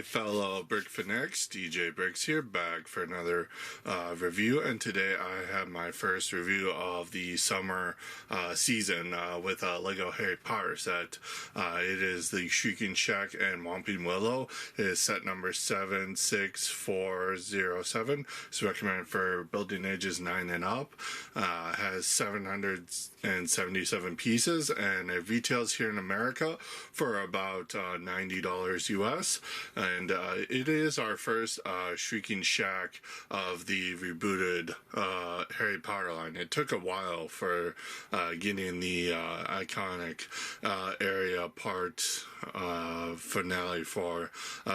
Hey fellow Brick Fanatics, DJ Bricks here, back for another review, and today I have my first review of the summer season with a Lego Harry Potter set. It is the Shrieking Shack and Whomping Willow. It is set number 76407. It's recommended for building ages 9 and up. Has 777 pieces, and it retails here in America for about $90 US. And it is our first Shrieking Shack of the rebooted Harry Potter line. It took a while for getting the iconic area part finale for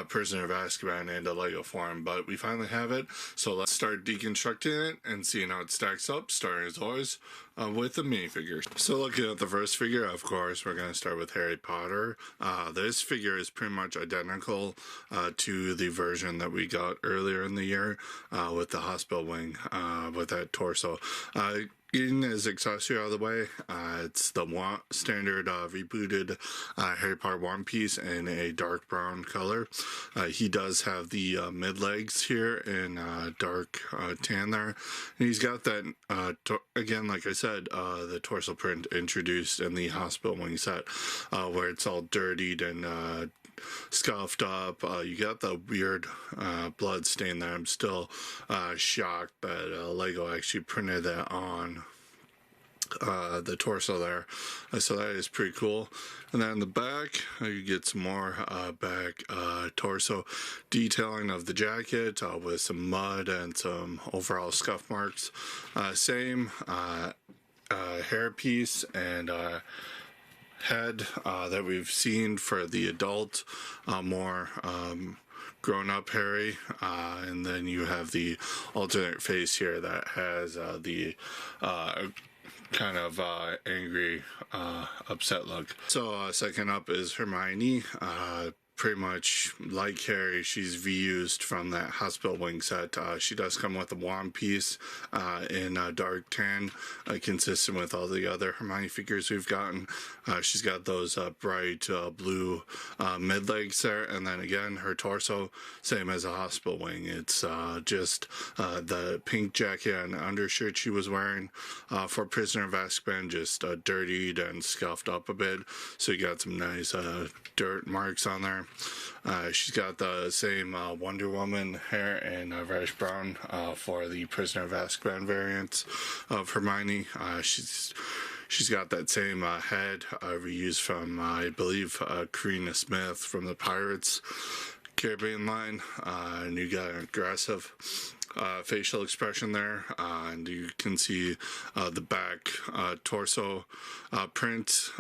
Prisoner of Azkaban into Lego form, but we finally have it. So let's start deconstructing it and seeing how it stacks up, starting as always with the minifigures. So looking at the first figure, of course, we're going to start with Harry Potter. This figure is pretty much identical to the version that we got earlier in the year with the hospital wing with that torso. Getting his accessory out of the way, it's the standard rebooted Harry Potter one piece in a dark brown color. He does have the mid legs here in dark tan there. And he's got that, again, like I said, the torso print introduced in the hospital wing set, where it's all dirtied and scuffed up. You got the weird blood stain there. I'm still shocked that Lego actually printed that on the torso there, so that is pretty cool. And then in the back, you get some more back torso detailing of the jacket with some mud and some overall scuff marks. Same hair piece and head that we've seen for the adult, more grown-up Harry, and then you have the alternate face here that has the kind of angry, upset look. So second up is Hermione. Pretty much like Harry, she's reused from that hospital wing set. She does come with a wand piece in dark tan, consistent with all the other Hermione figures we've gotten. She's got those bright blue mid legs there, and then again her torso, same as a hospital wing. It's just the pink jacket and undershirt she was wearing for Prisoner of Azkaban, just dirtied and scuffed up a bit. So you got some nice dirt marks on there. She's got the same Wonder Woman hair and reddish brown for the Prisoner of Azkaban variants of Hermione. She's got that same head reused from, I believe, Karina Smith from the Pirates Caribbean line. And you got an aggressive facial expression there, and you can see the back torso print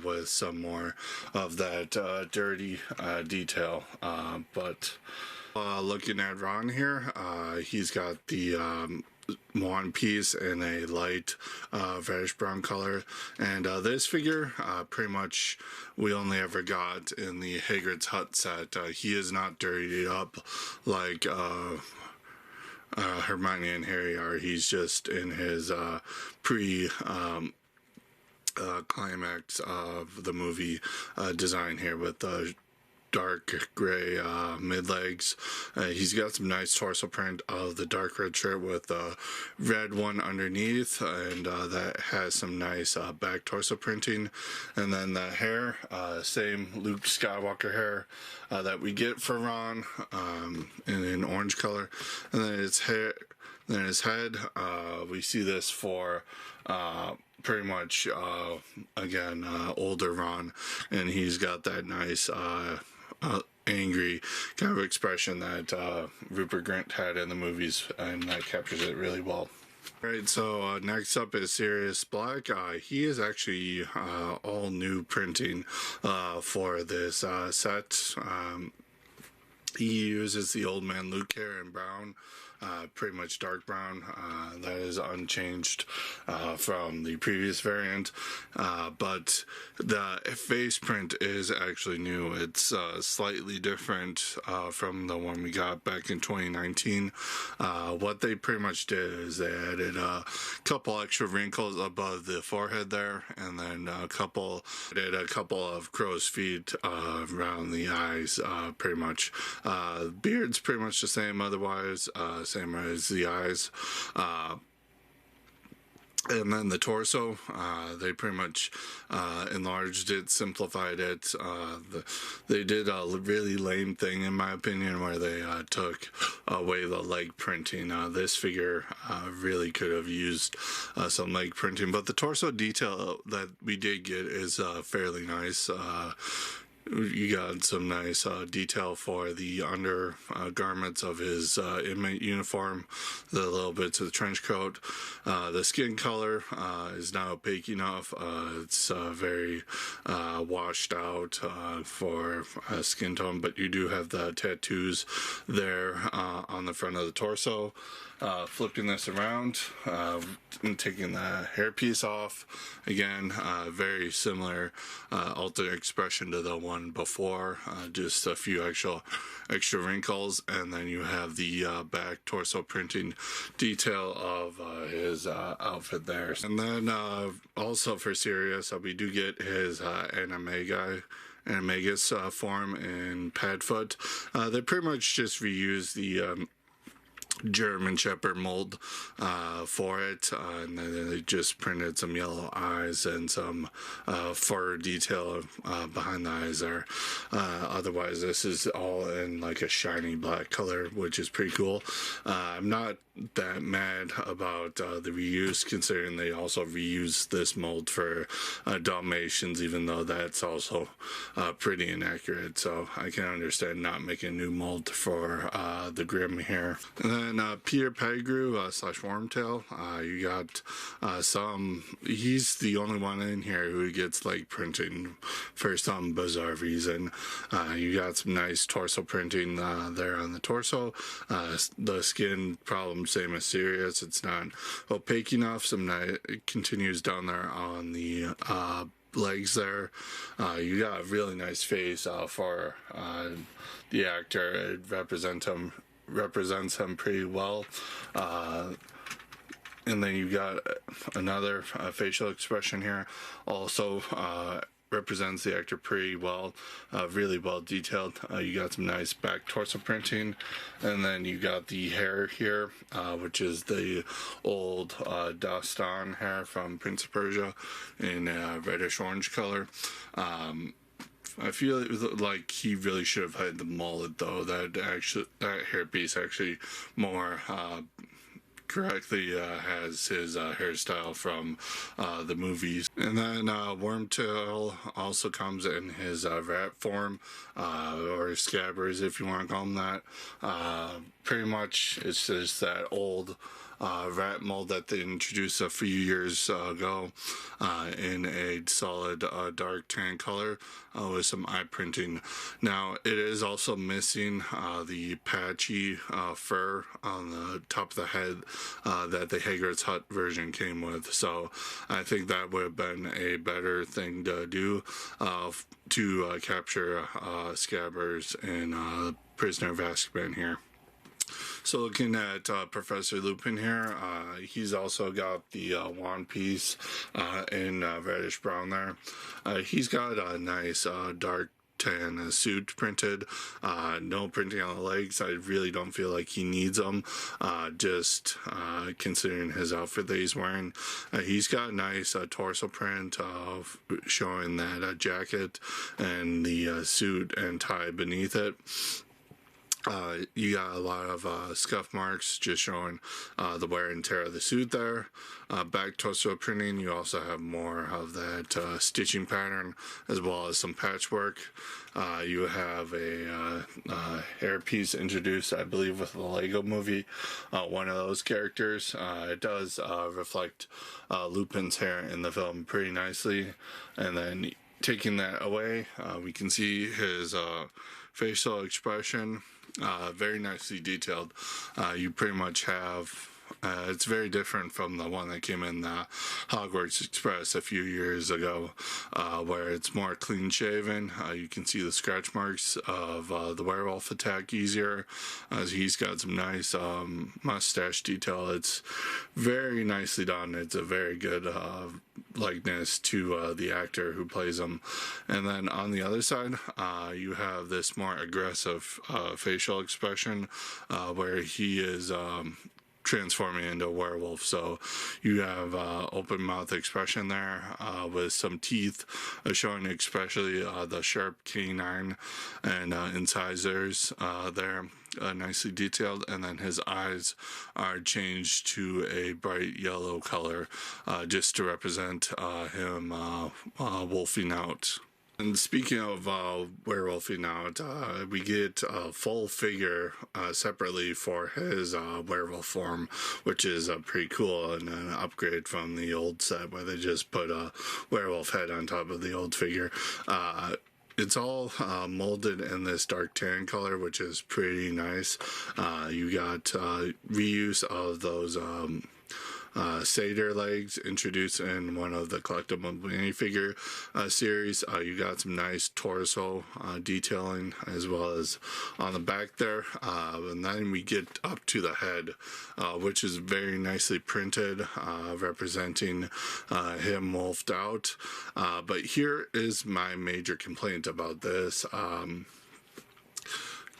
with some more of that dirty detail. But looking at Ron here, he's got the one piece in a light reddish brown color, and this figure pretty much we only ever got in the Hagrid's Hut set. He is not dirtied up like Hermione and Harry are. He's just in his climax of the movie design here with the dark gray mid legs. He's got some nice torso print of the dark red shirt with the red one underneath, and that has some nice back torso printing. And then the hair, same Luke Skywalker hair that we get for Ron in an orange color. And then his hair, then his head, we see this for pretty much again older Ron, and he's got that nice angry kind of expression that Rupert Grint had in the movies, and that captures it really well. Alright, so next up is Sirius Black. He is actually all new printing for this set. He uses the Old Man Luke hair in brown, pretty much dark brown. That is unchanged from the previous variant, but the face print is actually new. It's slightly different from the one we got back in 2019. What they pretty much did is they added a couple extra wrinkles above the forehead there, and then a couple of crow's feet around the eyes, pretty much. Beard's pretty much the same otherwise, same as the eyes. And then the torso, they pretty much enlarged it, simplified it. They did a really lame thing, in my opinion, where they took away the leg printing. This figure really could have used some leg printing, but the torso detail that we did get is fairly nice. You got some nice detail for the under garments of his inmate uniform, the little bits of the trench coat. The skin color is not opaque enough. It's very washed out for skin tone, but you do have the tattoos there on the front of the torso. Flipping this around and taking the hairpiece off, again, very similar alternate expression to the one before, just a few extra wrinkles, and then you have the back torso printing detail of his outfit there. And then also for Sirius, we do get his Magus form in Padfoot. They pretty much just reuse the German Shepherd mold for it, and then they just printed some yellow eyes and some fur detail behind the eyes there. Otherwise, this is all in like a shiny black color, which is pretty cool. I'm not that mad about the reuse, considering they also reuse this mold for Dalmatians, even though that's also pretty inaccurate. So I can understand not making a new mold for the Grim here. And then Peter Pettigrew slash Wormtail, you got he's the only one in here who gets leg printing for some bizarre reason. You got some nice torso printing there on the torso. The skin problem, same as Sirius, it's not opaque enough. It continues down there on the legs there. You got a really nice face for the actor. It represents him pretty well. And then you got another facial expression here, also represents the actor pretty well, really well detailed. You got some nice back torso printing, and then you got the hair here, which is the old Dastan hair from Prince of Persia in reddish orange color. I feel like he really should have had the mullet though. That hairpiece actually more correctly has his hairstyle from the movies. And then Wormtail also comes in his rat form, or scabbers if you want to call him that. Pretty much it's just that old rat mold that they introduced a few years ago in a solid dark tan color with some eye printing. Now it is also missing the patchy fur on the top of the head that the Hagrid's Hut version came with, so I think that would have been a better thing to do to capture Scabbers in Prisoner of Azkaban here. So looking at Professor Lupin here, he's also got the wand piece in reddish brown there. He's got a nice dark tan suit printed, no printing on the legs. I really don't feel like he needs them, just considering his outfit that he's wearing. He's got a nice torso print showing that jacket and the suit and tie beneath it. You got a lot of scuff marks just showing the wear and tear of the suit there. Back torso printing, you also have more of that stitching pattern as well as some patchwork. You have a hairpiece introduced, I believe, with the Lego movie, one of those characters. It does reflect Lupin's hair in the film pretty nicely. And then taking that away, we can see his facial expression very nicely detailed. You pretty much have. It's very different from the one that came in the Hogwarts Express a few years ago, where it's more clean shaven. You can see the scratch marks of the werewolf attack easier. He's got some nice mustache detail. It's very nicely done. It's a very good likeness to the actor who plays him. And then on the other side, you have this more aggressive facial expression where he is transforming into a werewolf. So you have open mouth expression there with some teeth showing, especially the sharp canine and incisors there. Nicely detailed, and then his eyes are changed to a bright yellow color just to represent him wolfing out. And speaking of werewolfing out, we get a full figure separately for his werewolf form, which is pretty cool, and an upgrade from the old set where they just put a werewolf head on top of the old figure. It's all molded in this dark tan color, which is pretty nice. You got reuse of those satyr legs introduced in one of the collectible minifigure series. You got some nice torso detailing as well as on the back there, and then we get up to the head, which is very nicely printed, representing him wolfed out. But here is my major complaint about this.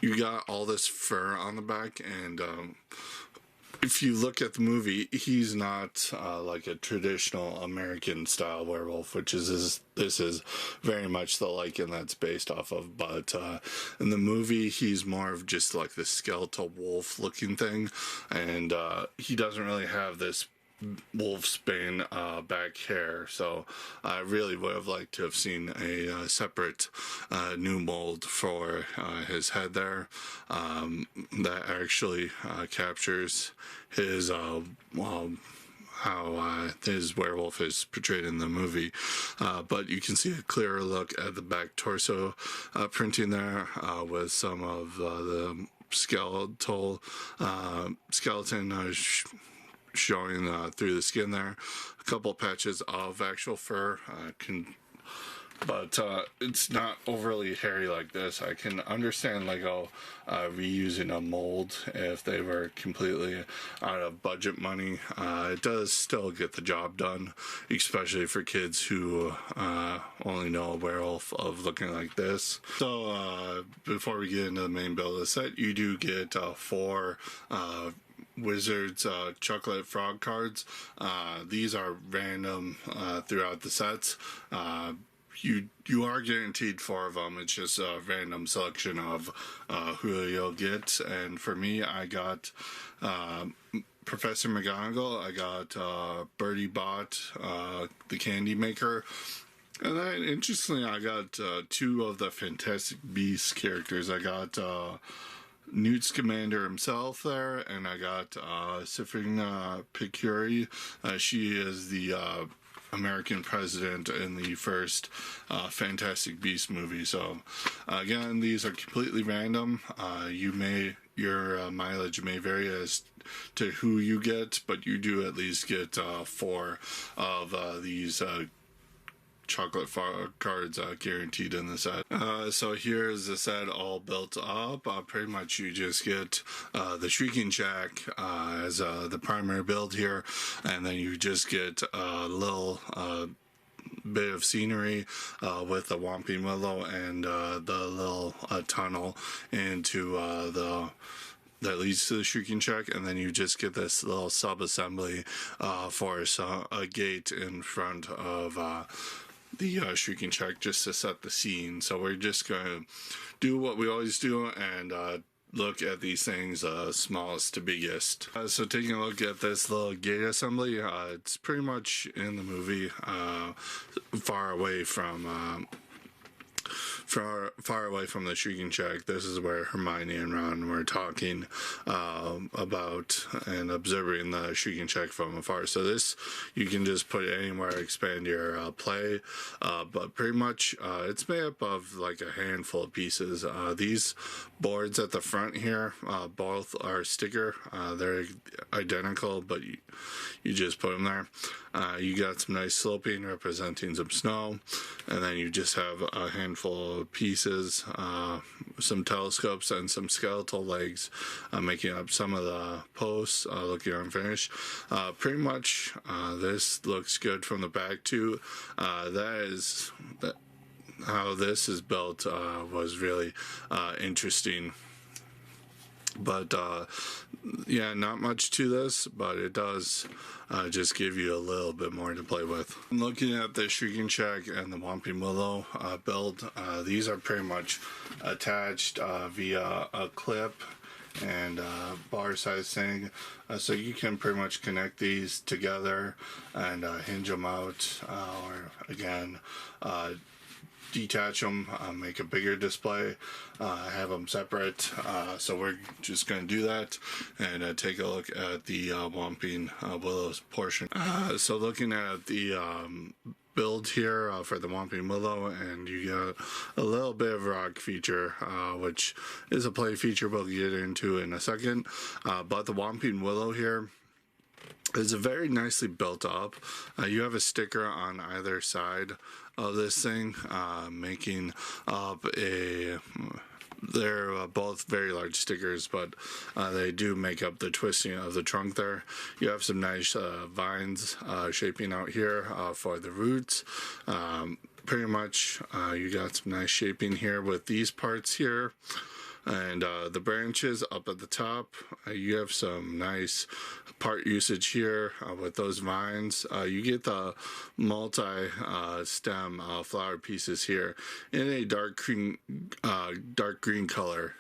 You got all this fur on the back, and if you look at the movie, he's not like a traditional American style werewolf, which is this is very much the lichen that's based off of. But in the movie, he's more of just like the skeletal wolf looking thing, and he doesn't really have this wolfsbane back hair. So I really would have liked to have seen a separate new mold for his head there that actually captures his how his werewolf is portrayed in the movie, but you can see a clearer look at the back torso printing there with some of the skeleton showing through the skin there. A couple patches of actual fur but it's not overly hairy like this. I can understand Lego reusing a mold if they were completely out of budget money. It does still get the job done, especially for kids who only know a werewolf of looking like this. So before we get into the main build of the set, you do get 4 Wizards chocolate frog cards. These are random throughout the sets. You are guaranteed 4 of them. It's just a random selection of who you'll get. And for me, I got Professor McGonagall. I got Bertie Bott, the candy maker. And then, interestingly, I got 2 of the Fantastic Beasts characters. I got Newt Scamander himself there, and I got Sifring Picuri. She is the American president in the first Fantastic Beasts movie. So again, these are completely random. Your mileage may vary as to who you get, but you do at least get 4 of these chocolate cards guaranteed in the set. So here's the set all built up. Pretty much you just get the Shrieking Shack as the primary build here, and then you just get a little bit of scenery with the Whomping Willow and the little tunnel into that leads to the Shrieking Shack, and then you just get this little sub-assembly for a gate in front of the Shrieking Shack just to set the scene. So we're just going to do what we always do and look at these things smallest to biggest. So taking a look at this little gate assembly, it's pretty much in the movie, far away from far away from the Shrieking Shack. This is where Hermione and Ron were talking about and observing the Shrieking Shack from afar. So this, you can just put it anywhere, expand your play, but pretty much it's made up of like a handful of pieces. These boards at the front here, both are sticker. They're identical, but you just put them there. You got some nice sloping representing some snow, and then you just have a handful of pieces, some telescopes and some skeletal legs making up some of the posts, looking unfinished. Pretty much this looks good from the back too. How this is built was really interesting. But yeah, not much to this, but it does just give you a little bit more to play with. Looking at the Shrieking Shack and the Whomping Willow build, these are pretty much attached via a clip and bar size thing, so you can pretty much connect these together and hinge them out, or again detach them, make a bigger display, have them separate. So we're just going to do that and take a look at the Whomping Willow's portion. So looking at the build here for the Whomping Willow, and you got a little bit of rock feature, which is a play feature we'll get into in a second. But the Whomping Willow here is very nicely built up. You have a sticker on either side of this thing, making up they're both very large stickers, but they do make up the twisting of the trunk there. You have some nice vines shaping out here for the roots. Pretty much you got some nice shaping here with these parts here. And the branches up at the top, you have some nice part usage here with those vines. You get the multi-stem flower pieces here in a dark green color.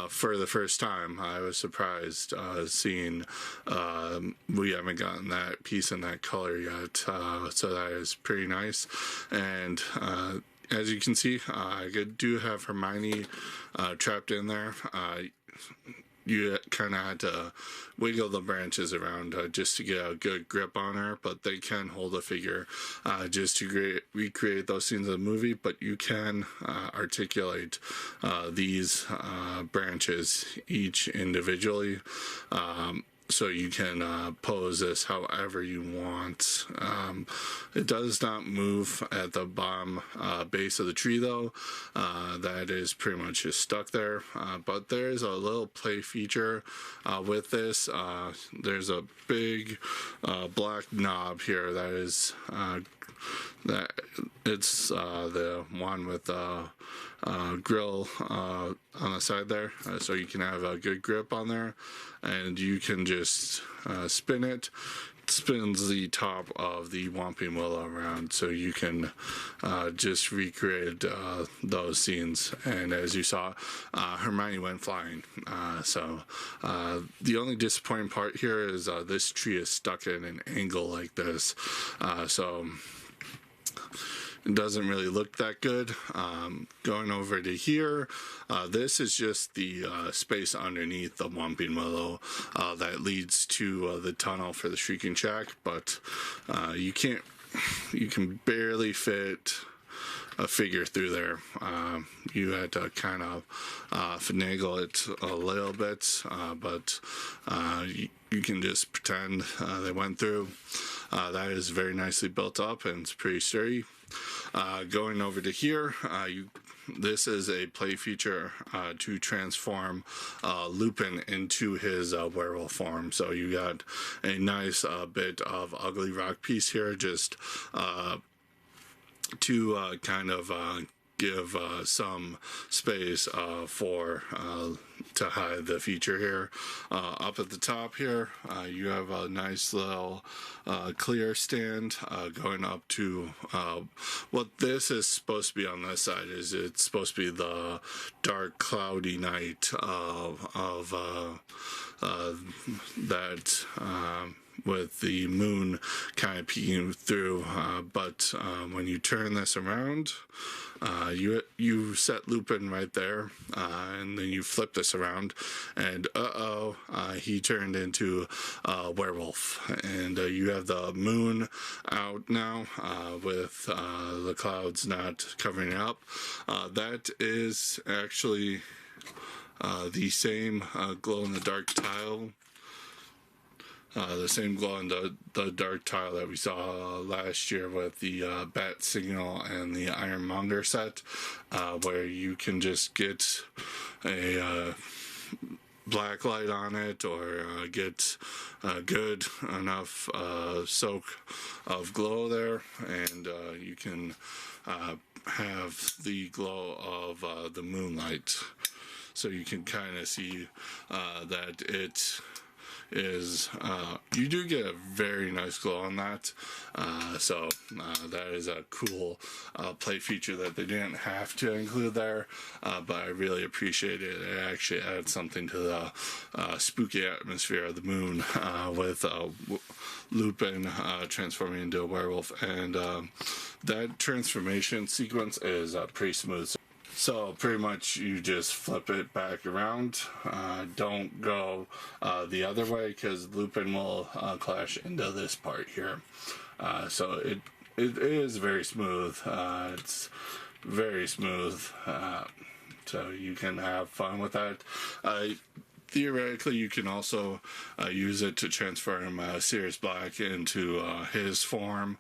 For the first time, I was surprised seeing we haven't gotten that piece in that color yet, so that is pretty nice. And as you can see, I do have Hermione trapped in there. You kind of had to wiggle the branches around just to get a good grip on her, but they can hold a figure just to recreate those scenes of the movie. But you can articulate these branches each individually. So you can pose this however you want. It does not move at the bottom base of the tree though. That is pretty much just stuck there. But there's a little play feature with this. There's a big black knob here that is that it's the one with the grill on the side there, so you can have a good grip on there, and you can just spin it. It spins the top of the Whomping Willow around, so you can just recreate those scenes. And as you saw, Hermione went flying. So the only disappointing part here is this tree is stuck in an angle like this, so it doesn't really look that good. Going over to here, this is just the space underneath the Whomping Willow that leads to the tunnel for the Shrieking Shack, but you can barely fit a figure through there. You had to kind of finagle it a little bit, but you can just pretend they went through. That is very nicely built up and it's pretty sturdy. Going over to here, this is a play feature to transform Lupin into his werewolf form. So you got a nice bit of ugly rock piece here, just to kind of give some space for to hide the feature here. Up at the top here, you have a nice little clear stand going up to what this is supposed to be on this side. Is it's supposed to be the dark cloudy night of that with the moon kind of peeking through. But when you turn this around, you set Lupin right there, and then you flip this around, and he turned into a werewolf, and you have the moon out now with the clouds not covering it up. That is actually the same glow-in-the-dark tile. The same glow in the dark tile that we saw last year with the Bat Signal and the Ironmonger set, where you can just get a black light on it, or get a good enough soak of glow there, and you can have the glow of the moonlight. So you can kind of see that it is you do get a very nice glow on that, so that is a cool play feature that they didn't have to include there, but I really appreciate it. It actually adds something to the spooky atmosphere of the moon, with Lupin transforming into a werewolf, and that transformation sequence is pretty smooth. So pretty much you just flip it back around. Don't go the other way, because Lupin will clash into this part here. So it is very smooth. It's very smooth. So you can have fun with that. Theoretically, you can also use it to transform Sirius Black into his form,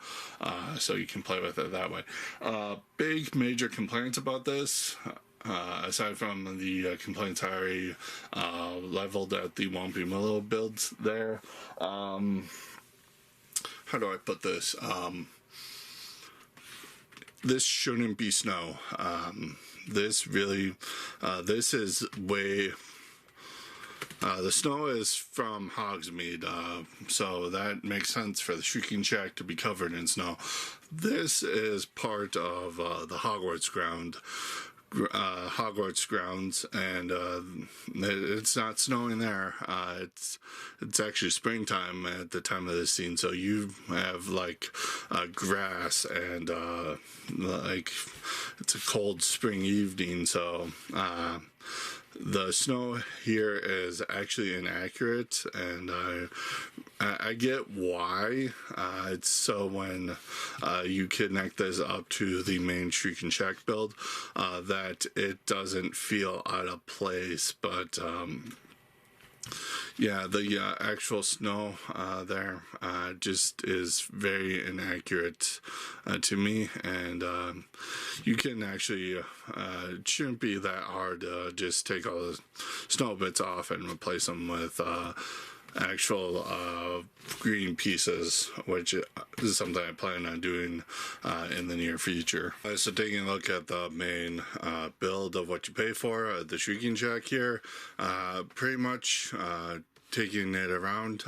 so you can play with it that way. Big major complaints about this, aside from the complaints I already leveled at the Whomping Willow builds there. How do I put this? This shouldn't be snow. This is way... the snow is from Hogsmeade, so that makes sense for the Shrieking Shack to be covered in snow. This is part of the Hogwarts grounds, and it's not snowing there. It's actually springtime at the time of this scene, so you have like grass, and like it's a cold spring evening, so the snow here is actually inaccurate, and I get why. It's so when you connect this up to the main Shrieking Shack build, that it doesn't feel out of place, but yeah, the actual snow there just is very inaccurate to me, and you can actually, it shouldn't be that hard to just take all the snow bits off and replace them with actual green pieces, which is something I plan on doing in the near future. So taking a look at the main build of what you pay for, the Shrieking Shack here, pretty much taking it around,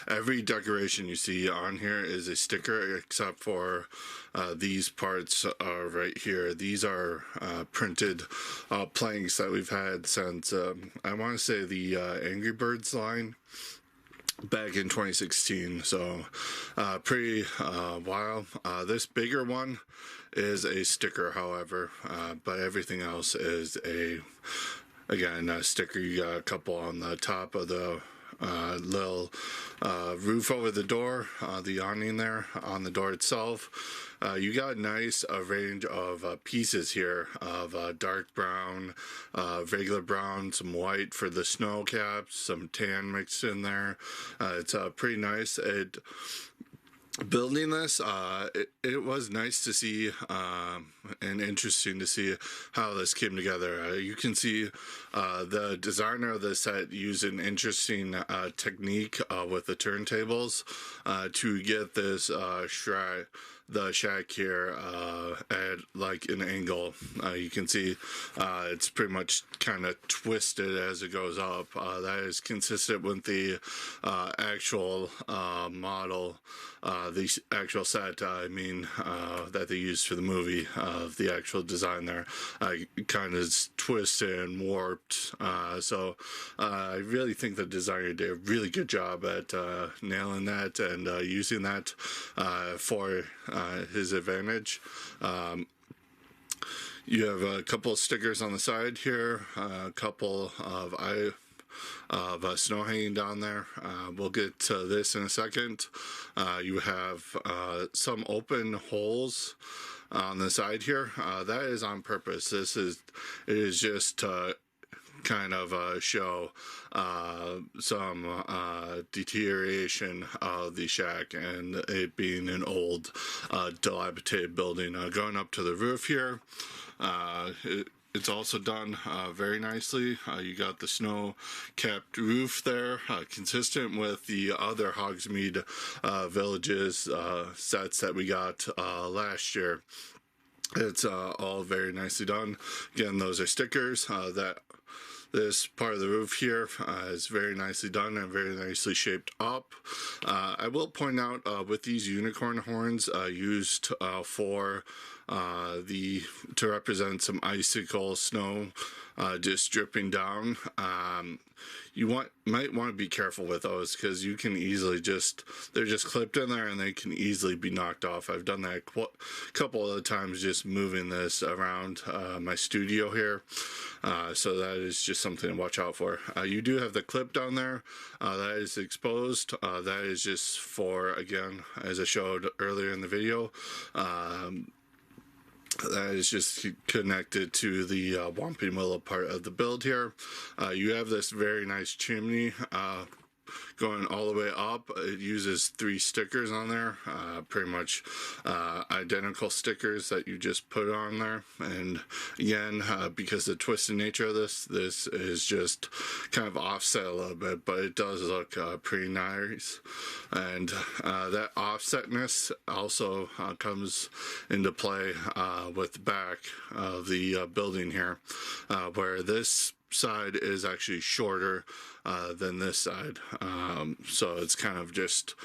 every decoration you see on here is a sticker, except for these parts right here. These are printed planks that we've had since I want to say the Angry Birds line back in 2016, so pretty while. This bigger one is a sticker, however, but everything else is again a sticker. You got a couple on the top of the little roof over the door, the awning there on the door itself. You got a nice range of pieces here of dark brown, regular brown, some white for the snow caps, some tan mixed in there. It's pretty nice. Building this, it was nice to see and interesting to see how this came together. You can see the designer of the set used an interesting technique with the turntables to get this the shack here at like an angle. You can see it's pretty much kind of twisted as it goes up. That is consistent with the actual model, the actual set, that they used for the movie. The actual design there kind of twisted and warped. So I really think the designer did a really good job at nailing that and using that for his advantage. You have a couple of stickers on the side here, a couple of snow hanging down there. We'll get to this in a second. You have some open holes on the side here. That is on purpose. It is just kind of show some deterioration of the shack and it being an old dilapidated building. Going up to the roof here, it's also done very nicely. You got the snow-capped roof there, consistent with the other Hogsmeade villages sets that we got last year. It's all very nicely done. Again, those are stickers. This part of the roof here is very nicely done and very nicely shaped up. I will point out with these unicorn horns used to represent some icicle snow just dripping down. You might want to be careful with those because you can easily they're just clipped in there and they can easily be knocked off. I've done that a couple of times just moving this around my studio here. So that is just something to watch out for. You do have the clip down there that is exposed. That is just for, again, as I showed earlier in the video, that is just connected to the Whomping Willow part of the build here. You have this very nice chimney going all the way up. It uses 3 stickers on there, pretty much identical stickers that you just put on there. And again, because the twisted nature of this is just kind of offset a little bit, but it does look pretty nice. And that offsetness also comes into play with the back of the building here, where this side is actually shorter than this side, so it's kind of just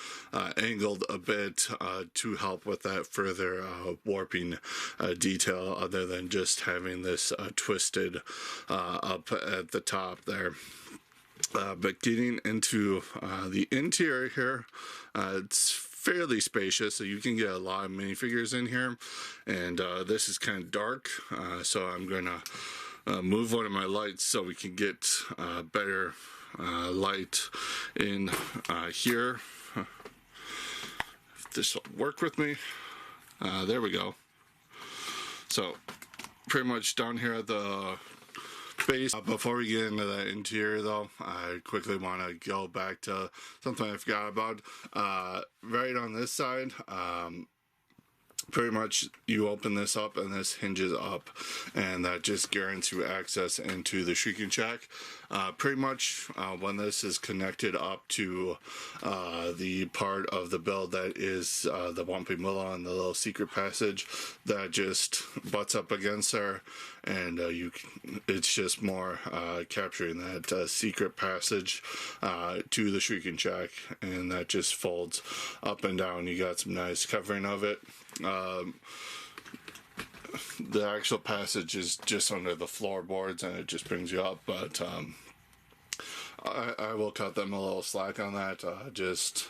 angled a bit to help with that further warping detail, other than just having this twisted up at the top there. But getting into the interior here, it's fairly spacious, so you can get a lot of minifigures in here, and this is kind of dark, so I'm gonna move one of my lights so we can get better light in here. If this will work with me. There we go. So pretty much down here at the base. Before we get into the interior though, I quickly want to go back to something I forgot about. Right on this side, pretty much you open this up and this hinges up, and that just guarantees you access into the Shrieking Shack. Pretty much when this is connected up to the part of the build that is the Whomping Willow and the little secret passage that just butts up against there, and it's just more capturing that secret passage to the Shrieking Shack, and that just folds up and down. You got some nice covering of it. The actual passage is just under the floorboards and it just brings you up, but I will cut them a little slack on that. Just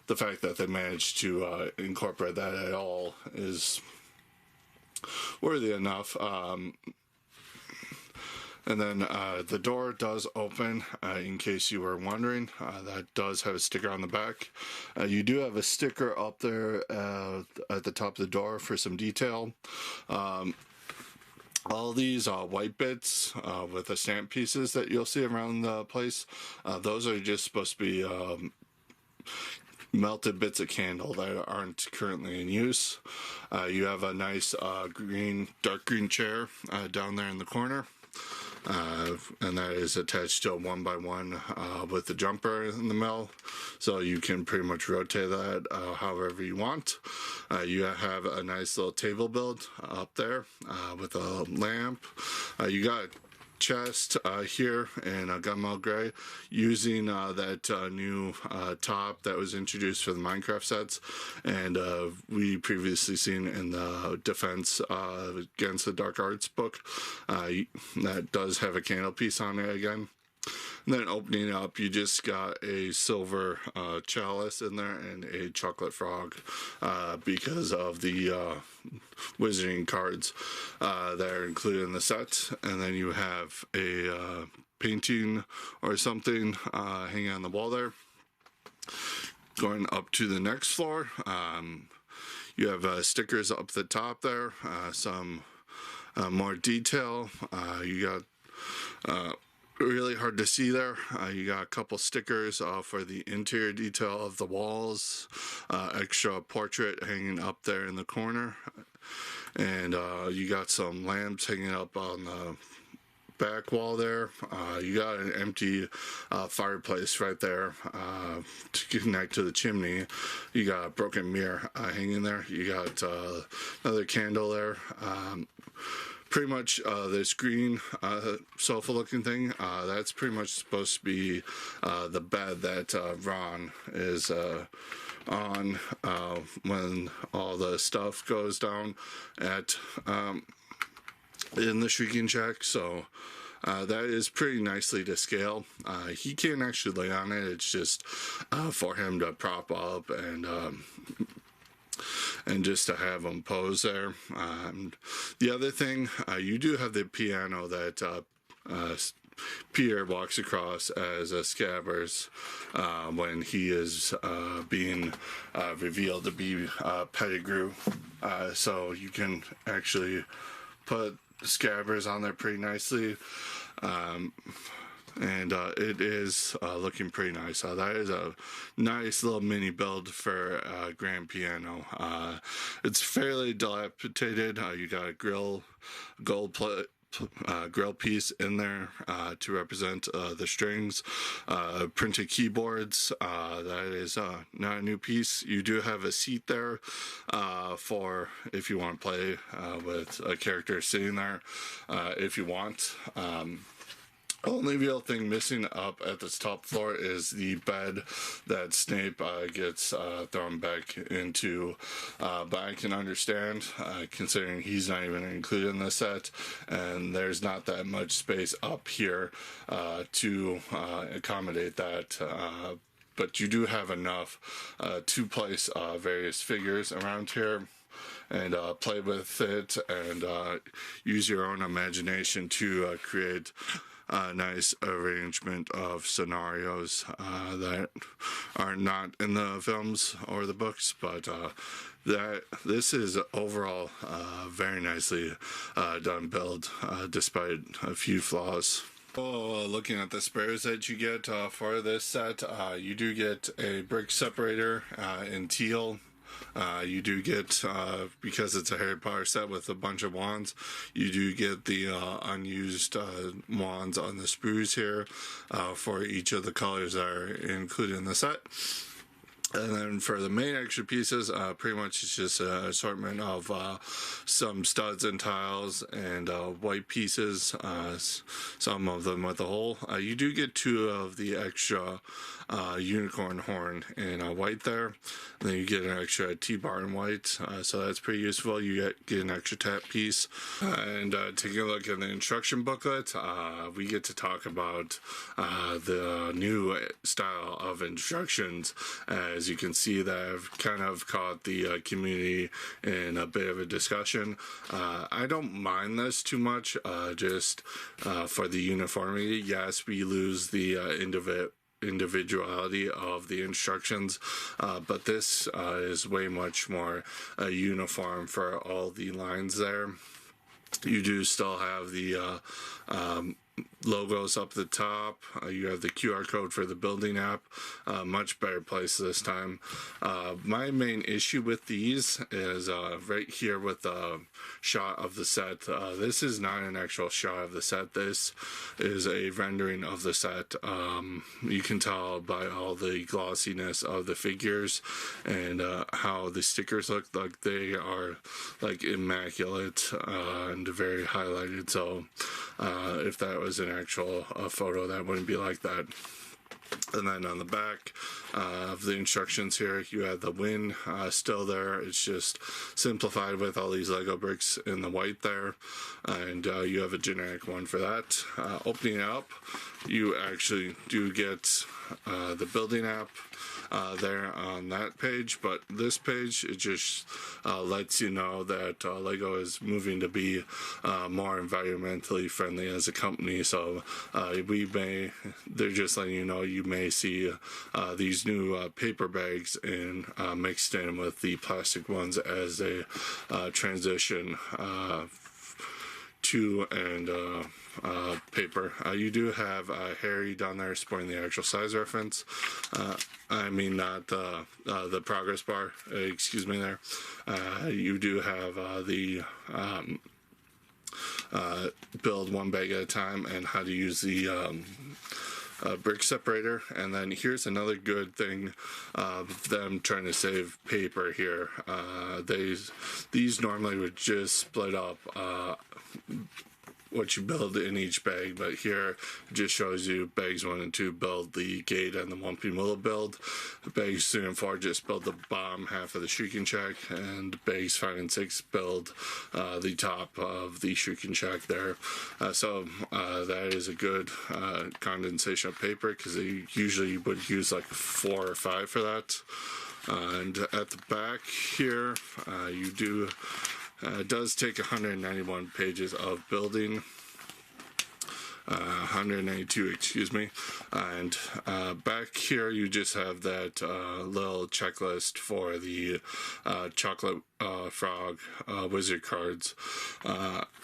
the fact that they managed to incorporate that at all is worthy enough. And then the door does open, in case you were wondering. That does have a sticker on the back. You do have a sticker up there at the top of the door for some detail. All these white bits with the stamp pieces that you'll see around the place, those are just supposed to be melted bits of candle that aren't currently in use. You have a nice dark green chair down there in the corner. and that is attached to a 1x1 with the jumper in the middle, so you can pretty much rotate that however you want. You have a nice little table build up there with a lamp. You got chest here in gunmetal gray, using that new top that was introduced for the Minecraft sets, and we previously seen in the defense against the dark arts book that does have a candle piece on it again. And then opening it up, you just got a silver chalice in there and a chocolate frog because of the wizarding cards that are included in the set. And then you have a painting or something hanging on the wall there. Going up to the next floor, you have stickers up the top there, some more detail. You got really hard to see there. You got a couple stickers for the interior detail of the walls, extra portrait hanging up there in the corner, and you got some lamps hanging up on the back wall there. You got an empty fireplace right there to connect to the chimney. You got a broken mirror hanging there. You got another candle there. Pretty much this green sofa looking thing, that's pretty much supposed to be the bed that Ron is on when all the stuff goes down at in the Shrieking Shack. So that is pretty nicely to scale. He can't actually lay on it, it's just for him to prop up and just to have them pose there. The other thing, you do have the piano that Peter walks across as Scabbers when he is being revealed to be Pettigrew. So you can actually put Scabbers on there pretty nicely. And it is looking pretty nice. That is a nice little mini build for a grand piano. It's fairly dilapidated. You got a grill piece in there to represent the strings. Printed keyboards, that is not a new piece. You do have a seat there for if you want to play with a character sitting there if you want. Only real thing missing up at this top floor is the bed that Snape gets thrown back into, but I can understand considering he's not even included in the set and there's not that much space up here to accommodate that. But you do have enough to place various figures around here and play with it and use your own imagination to create a nice arrangement of scenarios that are not in the films or the books, but that this is overall very nicely done build despite a few flaws. Looking at the spares that you get for this set, you do get a brick separator in teal. You do get, because it's a Harry Potter set with a bunch of wands, you do get the unused wands on the sprues here for each of the colors that are included in the set. And then for the main extra pieces, pretty much it's just an assortment of some studs and tiles and white pieces, some of them with a hole. You do get two of the extra unicorn horn in white there. And then you get an extra T-bar in white, so that's pretty useful. You get an extra tap piece. And taking a look at the instruction booklet, we get to talk about the new style of instructions. As you can see, that have kind of caught the community in a bit of a discussion. I don't mind this too much, just for the uniformity. Yes, we lose the individuality of the instructions, but this is way much more uniform for all the lines there. You do still have the logos up the top. You have the QR code for the building app. Much better place this time. My main issue with these is right here with the shot of the set. This is not an actual shot of the set. This is a rendering of the set. You can tell by all the glossiness of the figures and how the stickers look like they are like immaculate and very highlighted. So if that was an actual photo, that wouldn't be like that. And then on the back of the instructions here, you have the win still there. It's just simplified with all these Lego bricks in the white there. And you have a generic one for that. Opening it up, you actually do get the building app there on that page, but this page, it just lets you know that Lego is moving to be more environmentally friendly as a company. So they're just letting you know you may see these new paper bags mixed in with the plastic ones as they transition to paper. You do have Harry down there sporting the actual size reference. I mean, not the progress bar, excuse me there. You do have the build one bag at a time and how to use the brick separator. And then here's another good thing of them trying to save paper here. These normally would just split up what you build in each bag, but here it just shows you bags 1 and 2 build the gate and the Whomping Willow build. Bags 3 and 4 just build the bottom half of the Shrieking Shack, and bags 5 and 6 build the top of the Shrieking Shack there. So that is a good condensation of paper, because they usually would use like 4 or 5 for that. And at the back here, you do it does take 191 pages of building, 192, excuse me. And back here you just have that little checklist for the chocolate frog wizard cards.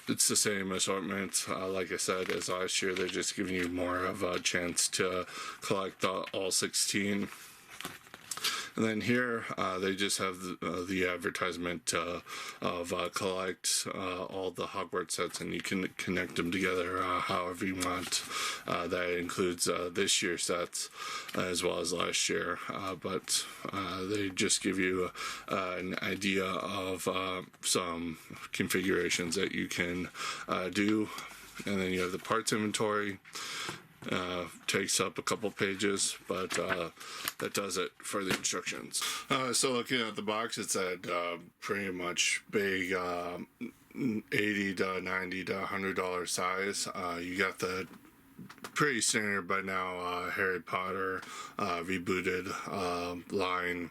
It's the same assortment, like I said, as last year. They're just giving you more of a chance to collect all 16. And then here, they just have the advertisement of collect all the Hogwarts sets, and you can connect them together however you want. That includes this year's sets as well as last year, but they just give you an idea of some configurations that you can do. And then you have the parts inventory. Takes up a couple pages, but that does it for the instructions. So looking at the box, it's at pretty much big $80 to $90 to $100 size. You got the pretty standard by now Harry Potter rebooted line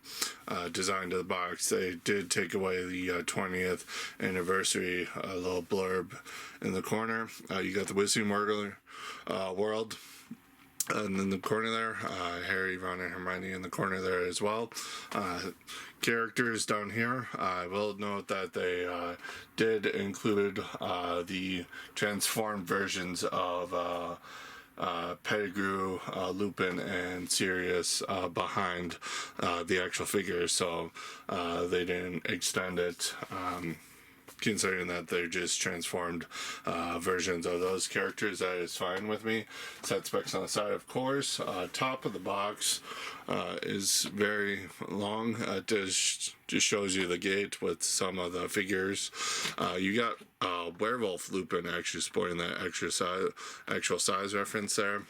design to the box. They did take away the 20th anniversary little blurb in the corner. You got the Wizarding World. And in the corner there, Harry, Ron, and Hermione in the corner there as well. Characters down here, I will note that they did include the transformed versions of Pettigrew, Lupin, and Sirius behind the actual figures, so they didn't extend it. Considering that they're just transformed versions of those characters, that is fine with me. Set specs on the side, of course. Top of the box is very long. It just shows you the gate with some of the figures. You got Werewolf Lupin actually sporting that actual size reference there.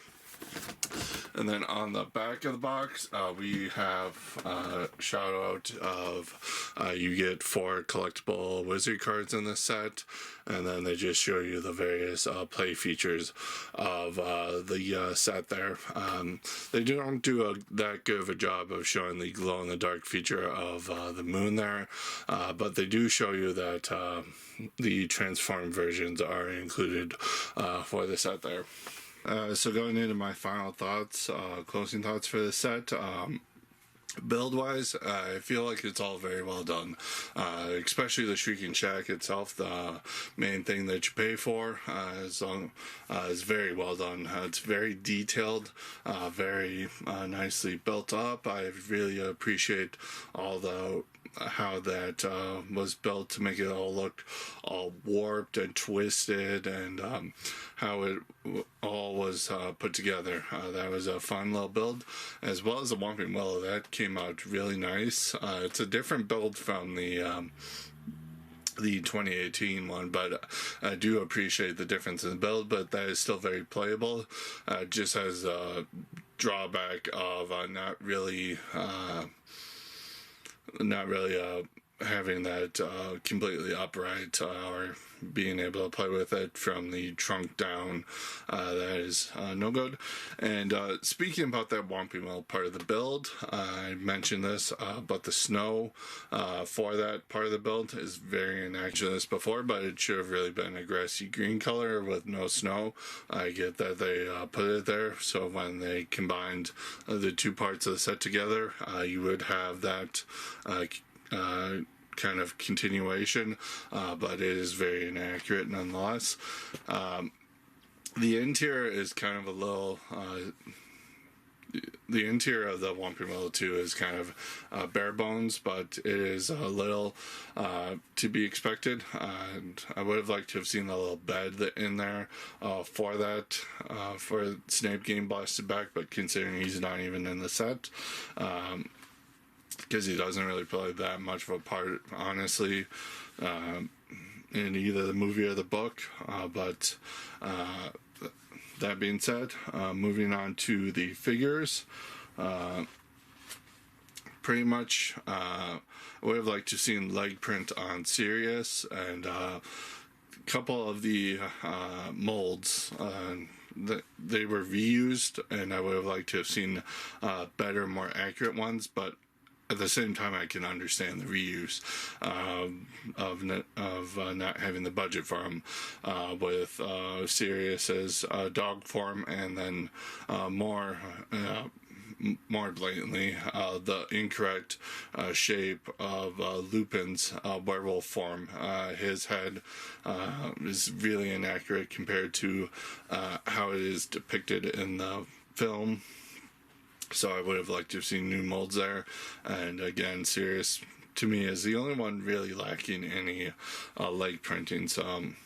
And then on the back of the box, we have a shout out of you get 4 collectible wizard cards in this set, and then they just show you the various play features of the set there. They don't do that good of a job of showing the glow in the dark feature of the moon there, but they do show you that the transformed versions are included for the set there. So going into my final thoughts, closing thoughts for this set, Build wise, I feel like it's all very well done, especially the Shrieking Shack itself. The main thing that you pay for is very well done. It's very detailed, very nicely built up. I really appreciate all the how that was built to make it all look all warped and twisted, and how it all was put together. That was a fun little build, as well as the Whomping Willow. That came out really nice. It's a different build from the 2018 one, but I do appreciate the difference in the build, but that is still very playable. Just has a drawback of not really having that completely upright, or being able to play with it from the trunk down. That is no good. And speaking about that Whomping Willow part of the build, I mentioned this, but the snow for that part of the build is very inaccurate this before, but it should have really been a grassy green color with no snow. I get that they put it there, so when they combined the two parts of the set together, you would have that kind of continuation, but it is very inaccurate nonetheless. The interior is kind of a little the interior of the Whomping Willow 2 is kind of bare bones, but it is a little to be expected. And I would have liked to have seen a little bed in there for that, for Snape getting blasted back, but considering he's not even in the set, because he doesn't really play that much of a part, honestly, in either the movie or the book. But that being said, moving on to the figures, pretty much I would have liked to have seen leg print on Sirius, and a couple of the molds they were reused, and I would have liked to have seen better, more accurate ones, but at the same time, I can understand the reuse of not having the budget for them, with Sirius's dog form, and then more blatantly the incorrect shape of Lupin's werewolf form. His head is really inaccurate compared to how it is depicted in the film. So I would have liked to have seen new molds there. And again, Sirius, to me, is the only one really lacking any leg printing, so I'm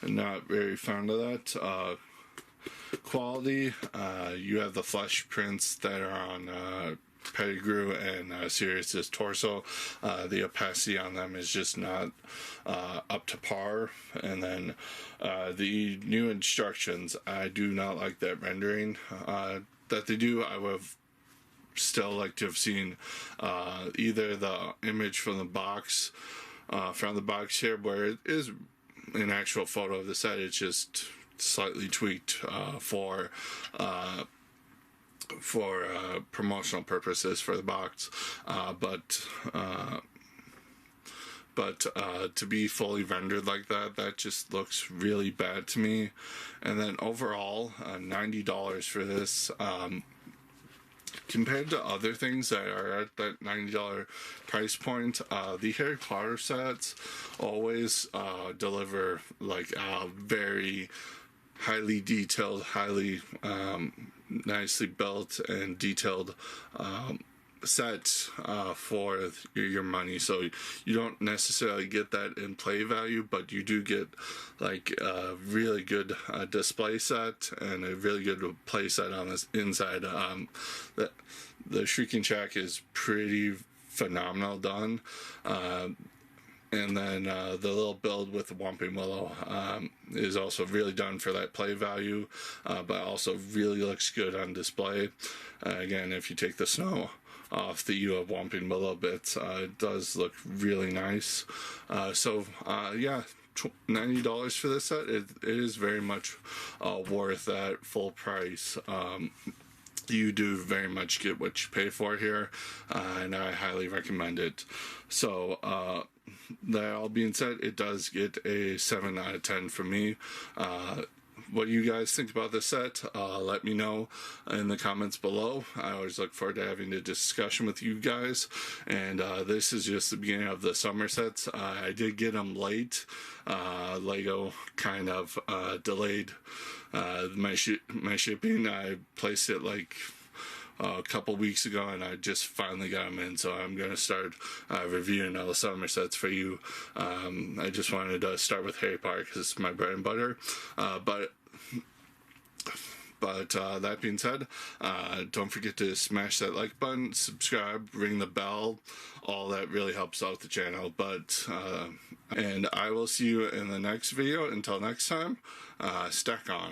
not very fond of that. Quality, you have the flesh prints that are on Pettigrew and Sirius's torso. The opacity on them is just not up to par. And then the new instructions, I do not like that rendering that they do. I would have still liked to have seen either the image from the box here, where it is an actual photo of the set. It's just slightly tweaked for promotional purposes for the box, but to be fully rendered like that just looks really bad to me. And then overall, $90 for this, compared to other things that are at that $90 price point, the Harry Potter sets always deliver like a very highly detailed, highly nicely built and detailed set for your money. So you don't necessarily get that in play value, but you do get like a really good display set and a really good play set on this inside. The Shrieking Shack is pretty phenomenal done. And then the little build with the Whomping Willow is also really done for that play value, but also really looks good on display. Again, if you take the snow off the U of Whomping Willow bits, it does look really nice. Yeah, $90 for this set. It is very much worth that full price. You do very much get what you pay for here, and I highly recommend it. So that all being said, it does get a 7 out of 10 from me. what you guys think about the set. Let me know in the comments below. I always look forward to having a discussion with you guys. And this is just the beginning of the summer sets. I did get them late. Lego kind of delayed my shipping. I placed it like a couple weeks ago, and I just finally got them in, so I'm going to start reviewing all the summer sets for you. I just wanted to start with Harry Potter because it's my bread and butter, but that being said, don't forget to smash that like button, subscribe, ring the bell. All that really helps out the channel. And I will see you in the next video. Until next time, stack on.